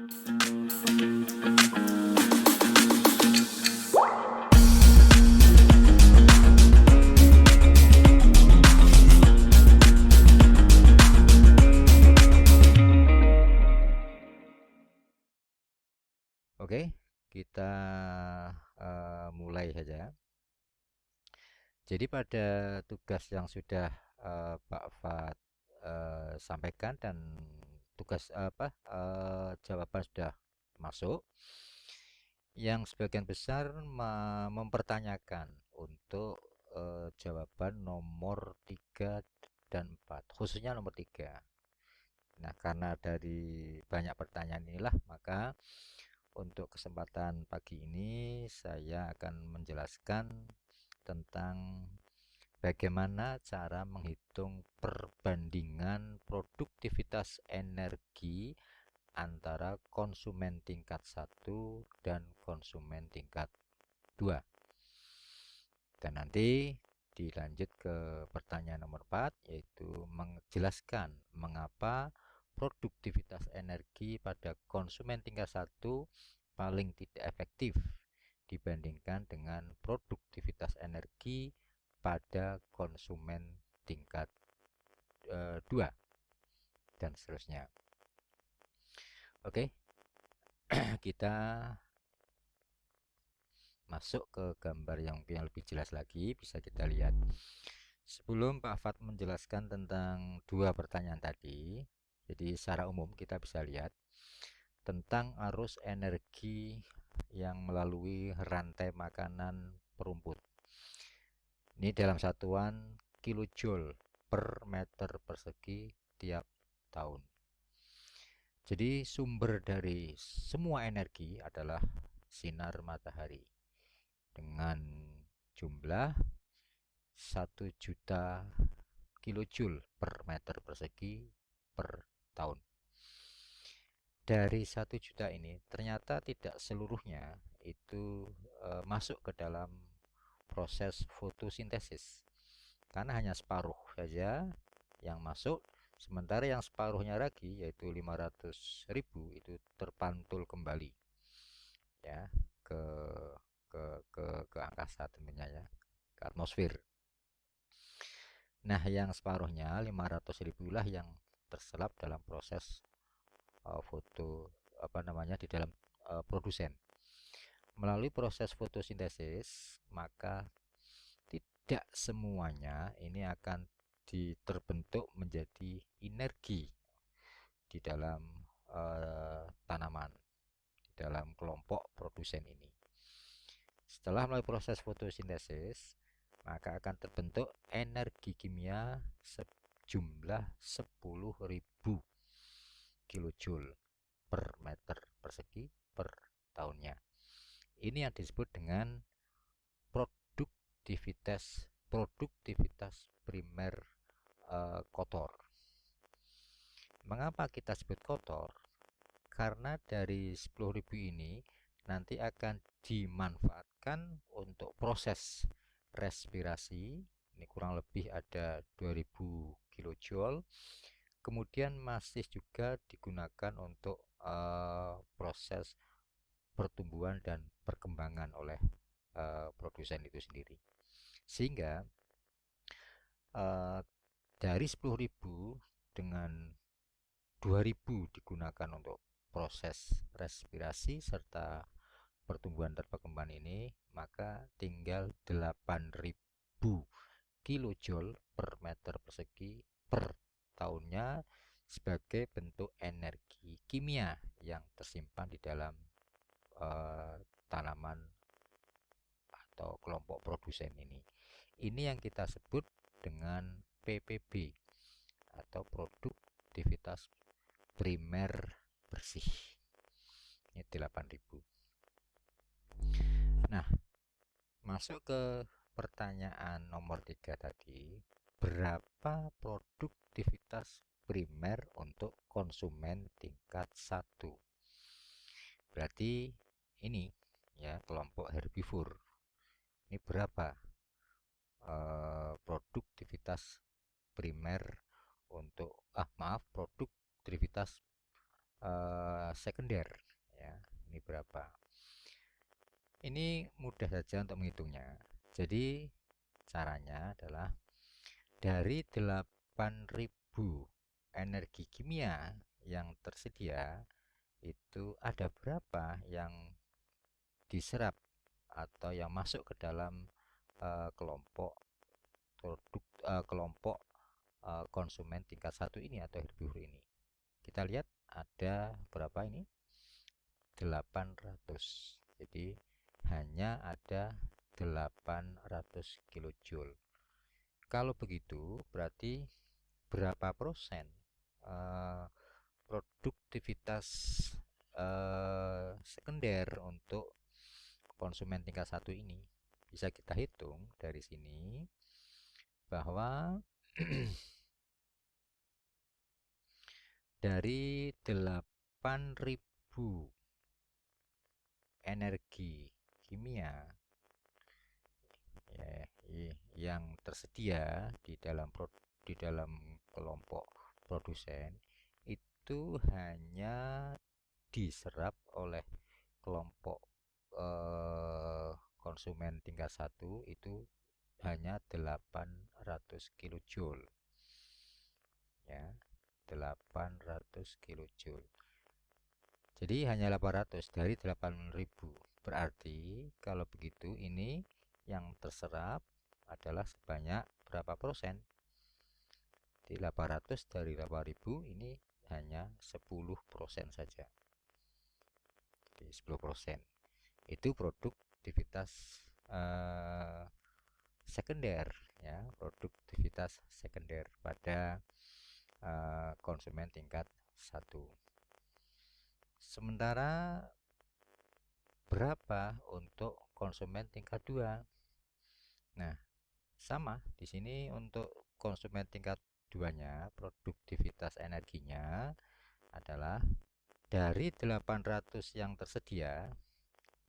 Oke, kita mulai saja. Jadi pada tugas yang sudah Pak Fat sampaikan dan tugas jawaban sudah masuk, yang sebagian besar mempertanyakan untuk jawaban nomor 3 dan 4, khususnya nomor 3. Nah, karena dari banyak pertanyaan inilah, maka untuk kesempatan pagi ini saya akan menjelaskan tentang bagaimana cara menghitung perbandingan produktivitas energi antara konsumen tingkat 1 dan konsumen tingkat 2. Dan nanti dilanjut ke pertanyaan nomor 4, yaitu menjelaskan mengapa produktivitas energi pada konsumen tingkat 1 paling tidak efektif dibandingkan dengan produktivitas energi pada konsumen tingkat 2 dan seterusnya. Oke, kita masuk ke gambar yang lebih jelas lagi, bisa kita lihat. Sebelum Pak Fat menjelaskan tentang dua pertanyaan tadi, jadi secara umum kita bisa lihat tentang arus energi yang melalui rantai makanan perumput. Ini dalam satuan kilojoule per meter persegi tiap tahun. Jadi sumber dari semua energi adalah sinar matahari dengan jumlah 1 juta kilojoule per meter persegi per tahun. Dari 1 juta ini ternyata tidak seluruhnya itu masuk ke dalam proses fotosintesis, karena hanya separuh saja yang masuk, sementara yang separuhnya lagi yaitu 500.000 itu terpantul kembali ya ke ke angkasa, tentunya ya, ke atmosfer. Nah, yang separuhnya 500.000 lah yang terselap dalam proses foto di dalam produsen. Melalui proses fotosintesis, maka tidak semuanya ini akan terbentuk menjadi energi di dalam tanaman, di dalam kelompok produsen ini. Setelah melalui proses fotosintesis, maka akan terbentuk energi kimia sejumlah 10.000 kilojoule per meter persegi per tahunnya. Ini yang disebut dengan produktivitas primer kotor. Mengapa kita sebut kotor? Karena dari 10.000 ini nanti akan dimanfaatkan untuk proses respirasi. Ini kurang lebih ada 2000 kilojoule. Kemudian masih juga digunakan untuk proses pertumbuhan dan perkembangan oleh produsen itu sendiri. Sehingga dari 10.000 dengan 2.000 digunakan untuk proses respirasi serta pertumbuhan dan perkembangan ini, maka tinggal 8.000 kilojoule per meter persegi per tahunnya sebagai bentuk energi kimia yang tersimpan di dalam tanaman atau kelompok produsen ini. Ini yang kita sebut dengan PPB atau produktivitas primer bersih. Ini 8.000. Nah, masuk ke pertanyaan nomor 3 tadi, berapa produktivitas primer untuk konsumen tingkat 1? Berarti ini ya, kelompok herbivore. Ini berapa produktivitas primer untuk produktivitas sekunder ya. Ini berapa? Ini mudah saja untuk menghitungnya. Jadi caranya adalah dari 8.000 energi kimia yang tersedia, itu ada berapa yang diserap atau yang masuk ke dalam kelompok produk kelompok konsumen tingkat satu ini atau herbivore ini. Kita lihat ada berapa ini? 800. Jadi hanya ada 800 kilojoule. Kalau begitu berarti berapa persen produktivitas sekunder untuk konsumen tingkat satu ini? Bisa kita hitung dari sini bahwa dari 8.000 energi kimia ya, yang tersedia di dalam kelompok produsen, itu hanya diserap oleh kelompok konsumen tingkat satu itu hanya 800 kilojoule ya, 800 kilojoule. Jadi hanya 800 dari 8.000. Berarti kalau begitu ini yang terserap adalah sebanyak berapa persen? Di 800 dari 8.000 ini hanya 10% saja. Jadi 10%. Itu produktivitas sekunder ya, produktivitas sekunder pada konsumen tingkat 1. Sementara berapa untuk konsumen tingkat 2? Nah, sama di sini untuk konsumen tingkat 2-nya, produktivitas energinya adalah dari 800 yang tersedia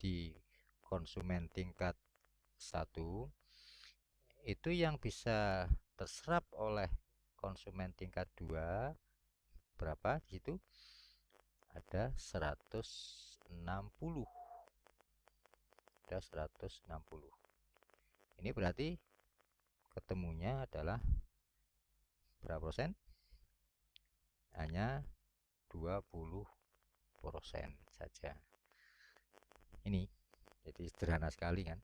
di konsumen tingkat 1, itu yang bisa terserap oleh konsumen tingkat 2 berapa di situ? Ada 160. Ada 160. Ini berarti ketemunya adalah berapa persen? Hanya 20% saja. Ini jadi sederhana sekali kan.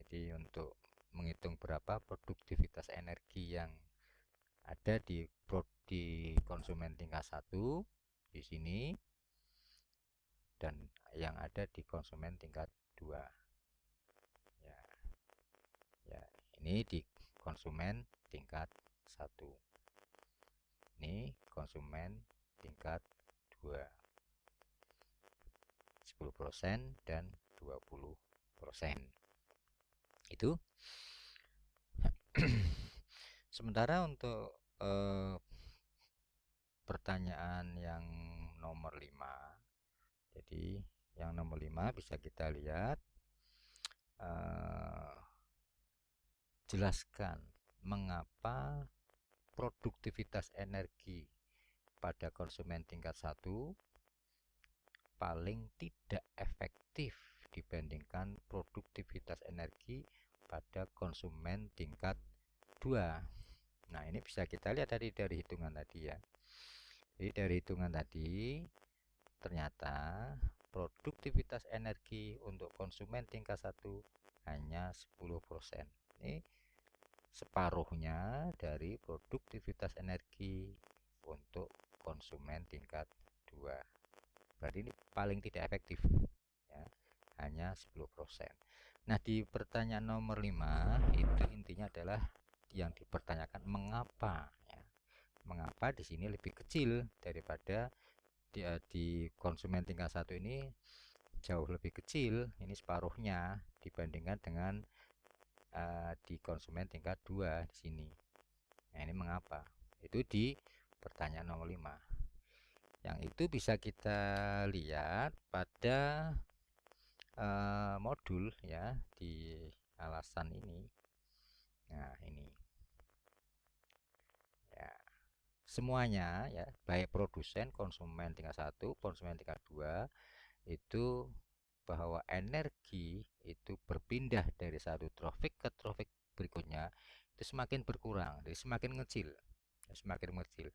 Jadi untuk menghitung berapa produktivitas energi yang ada di konsumen tingkat 1 di sini dan yang ada di konsumen tingkat 2 ya. Ya, ini di konsumen tingkat 1. Ini konsumen tingkat 2. 10% dan 20%. Itu. Sementara untuk pertanyaan yang nomor 5. Jadi yang nomor 5 bisa kita lihat, jelaskan mengapa produktivitas energi pada konsumen tingkat 1 paling tidak efektif dibandingkan produktivitas energi pada konsumen tingkat 2. Nah, ini bisa kita lihat dari hitungan tadi ya. Jadi dari hitungan tadi ternyata produktivitas energi untuk konsumen tingkat 1 hanya 10%. Ini separuhnya dari produktivitas energi untuk konsumen tingkat 2. Berarti ini paling tidak efektif ya, hanya 10%. Nah, di pertanyaan nomor 5 itu intinya adalah yang dipertanyakan mengapa ya. Mengapa di sini lebih kecil daripada di konsumen tingkat 1 ini jauh lebih kecil, ini separuhnya dibandingkan dengan di konsumen tingkat 2 di sini. Nah, ini mengapa? Itu di pertanyaan nomor 5. Yang itu bisa kita lihat pada modul ya, di alasan ini. Nah, ini ya, semuanya ya, baik produsen, konsumen tingkat 1, konsumen tingkat 2, itu bahwa energi itu berpindah dari satu trafik ke trafik berikutnya itu semakin berkurang, jadi semakin ngecil, semakin mengecil.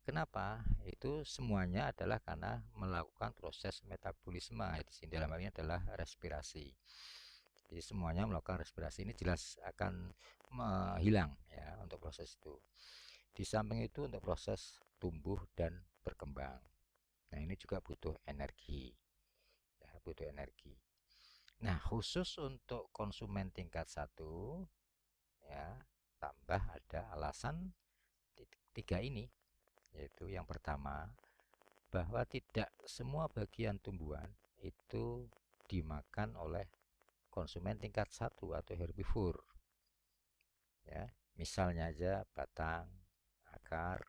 Kenapa? Itu semuanya adalah karena melakukan proses metabolisme. Di sini dalam hal ini adalah respirasi. Jadi semuanya melakukan respirasi, ini jelas akan hilang ya untuk proses itu. Di samping itu untuk proses tumbuh dan berkembang. Nah, ini juga butuh energi. Ya, butuh energi. Nah, khusus untuk konsumen tingkat 1 ya, tambah ada alasan tiga ini, yaitu yang pertama, bahwa tidak semua bagian tumbuhan itu dimakan oleh konsumen tingkat 1 atau herbivore. Ya, misalnya aja batang, akar,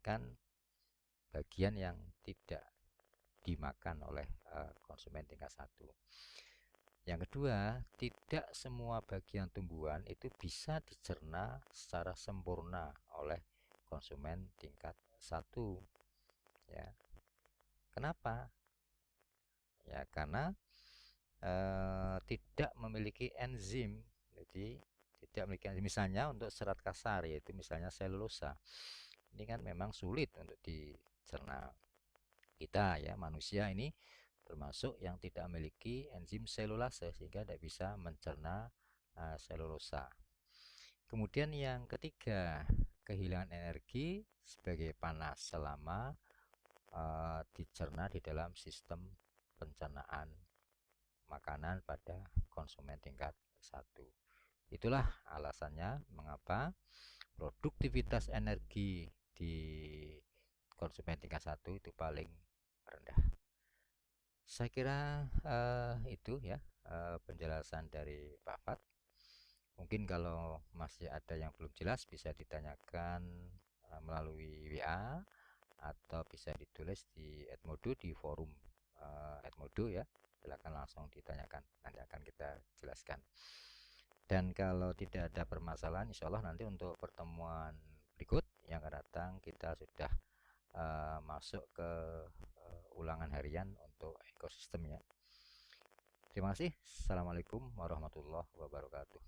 kan bagian yang tidak dimakan oleh konsumen tingkat 1. Yang kedua, tidak semua bagian tumbuhan itu bisa dicerna secara sempurna oleh konsumen tingkat 1. Ya. Kenapa? Ya, karena tidak memiliki enzim. Jadi tidak memiliki enzim. Misalnya untuk serat kasar, yaitu misalnya selulosa. Ini kan memang sulit untuk dicerna. Kita ya, manusia ini termasuk yang tidak memiliki enzim selulase sehingga tidak bisa mencerna selulosa. Kemudian yang ketiga, kehilangan energi sebagai panas selama dicerna di dalam sistem pencernaan makanan pada konsumen tingkat 1. Itulah alasannya mengapa produktivitas energi di konsumen tingkat 1 itu paling rendah. Saya kira itu ya penjelasan dari Pak Fat. Mungkin kalau masih ada yang belum jelas bisa ditanyakan melalui WA atau bisa ditulis di Edmodo di forum Edmodo ya. Silakan langsung ditanyakan, nanti akan kita jelaskan. Dan kalau tidak ada permasalahan, insya Allah nanti untuk pertemuan berikut yang akan datang kita sudah masuk ke ulangan harian untuk ekosistem ya. Terima kasih. Assalamualaikum warahmatullahi wabarakatuh.